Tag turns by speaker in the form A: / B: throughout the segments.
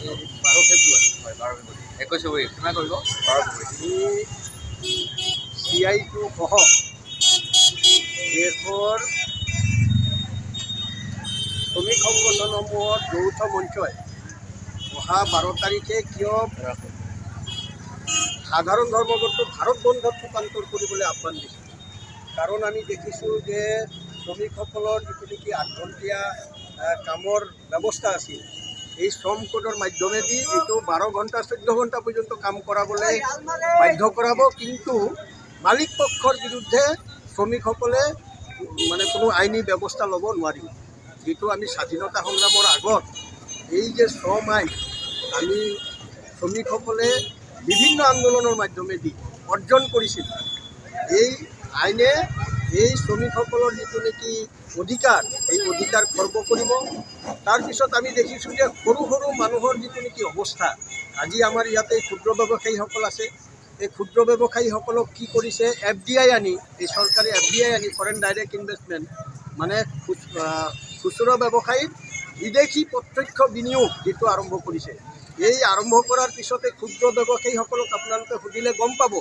A: 12 ফেব্ৰুৱাৰী
B: হয় 12 ফেব্ৰুৱাৰী 21 ফেব্ৰুৱাৰী কিমান কৰিব 12 ফেব্ৰুৱাৰী
A: CI2 সহ দেশৰ শ্ৰমিক সংগঠনসমূহৰ যৌথ মঞ্চই অহা 12 তাৰিখে কিয় সাধাৰণ ধৰ্মঘটটো ভাৰত বন্ধত ৰূপান্তৰ কৰিবলৈ আহ্বান দিছোঁ। কাৰণ আমি দেখিছোঁ যে শ্ৰমিকসকলৰ যিটো নেকি 8 ঘণ্টীয়া কামৰ ব্যৱস্থা আছিল, এই শ্ৰম কোডৰ মাধ্যমেদি এইটো 12 ঘণ্টা 14 ঘণ্টা পৰ্যন্ত কাম কৰাবলৈ বাধ্য কৰাব, কিন্তু মালিক পক্ষৰ বিৰুদ্ধে শ্ৰমিকসকলে মানে কোনো আইনী ব্যৱস্থা ল'ব নোৱাৰিব। যিটো আমি স্বাধীনতা সংগ্ৰামৰ আগত এই যে শ্ৰম আইন আমি শ্ৰমিকসকলে বিভিন্ন আন্দোলনৰ মাধ্যমেদি অৰ্জন কৰিছিল, এই আইনে এই শ্ৰমিকসকলৰ যিটো নেকি অধিকাৰ, এই অধিকাৰ খৰ্ব কৰিব। তাৰপিছত আমি দেখিছোঁ যে সৰু সৰু মানুহৰ যিটো নেকি অৱস্থা, আজি আমাৰ ইয়াতে ক্ষুদ্ৰ ব্যৱসায়ীসকল আছে, এই ক্ষুদ্ৰ ব্যৱসায়ীসকলক কি কৰিছে, FDI আনি, এই চৰকাৰে FDI আনি, ফৰেইন ডাইৰেক্ট ইনভেষ্টমেণ্ট, মানে খুচুৰা ব্যৱসায়ীত বিদেশী প্ৰত্যক্ষ বিনিয়োগ যিটো আৰম্ভ কৰিছে, এই আৰম্ভ কৰাৰ পিছতে ক্ষুদ্ৰ ব্যৱসায়ীসকলক আপোনালোকে সুধিলে গম পাব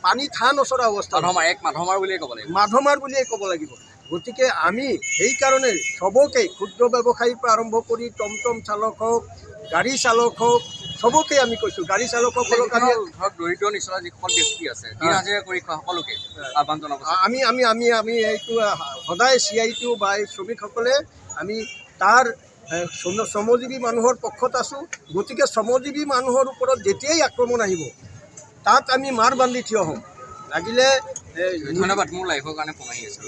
A: পানী থা নচৰা অৱস্থা,
B: মাধমাৰ বুলিয়ে ক'ব লাগিব,
A: মাধমাৰ বুলিয়ে ক'ব লাগিব। গতিকে আমি সেইকাৰণে চবকে, ক্ষুদ্ৰ ব্যৱসায়ীৰ পৰা আৰম্ভ কৰি টমটম চালক হওক, গাড়ী চালক হওক, চবকে আমি কৈছোঁ, গাড়ী চালকসকলক আমি
B: ধৰক দৰিদ্ৰ নিচলা যিসকল ব্যক্তি আছে, দিন হাজিৰা কৰি খোৱা সকলোকে আহ্বান জনাব।
A: আমি এইটো সদায় CI2 বা এই শ্ৰমিকসকলে আমি তাৰ শ্ৰমজীৱী মানুহৰ পক্ষত আছোঁ। গতিকে শ্ৰমজীৱী মানুহৰ ওপৰত যেতিয়াই আক্ৰমণ আহিব তাত আমি মাৰ বান্ধি থিয় হ'ম। লাগিলে
B: ধন্যবাদ, মোৰ লাইফৰ কাৰণে ফোন আহি আছে।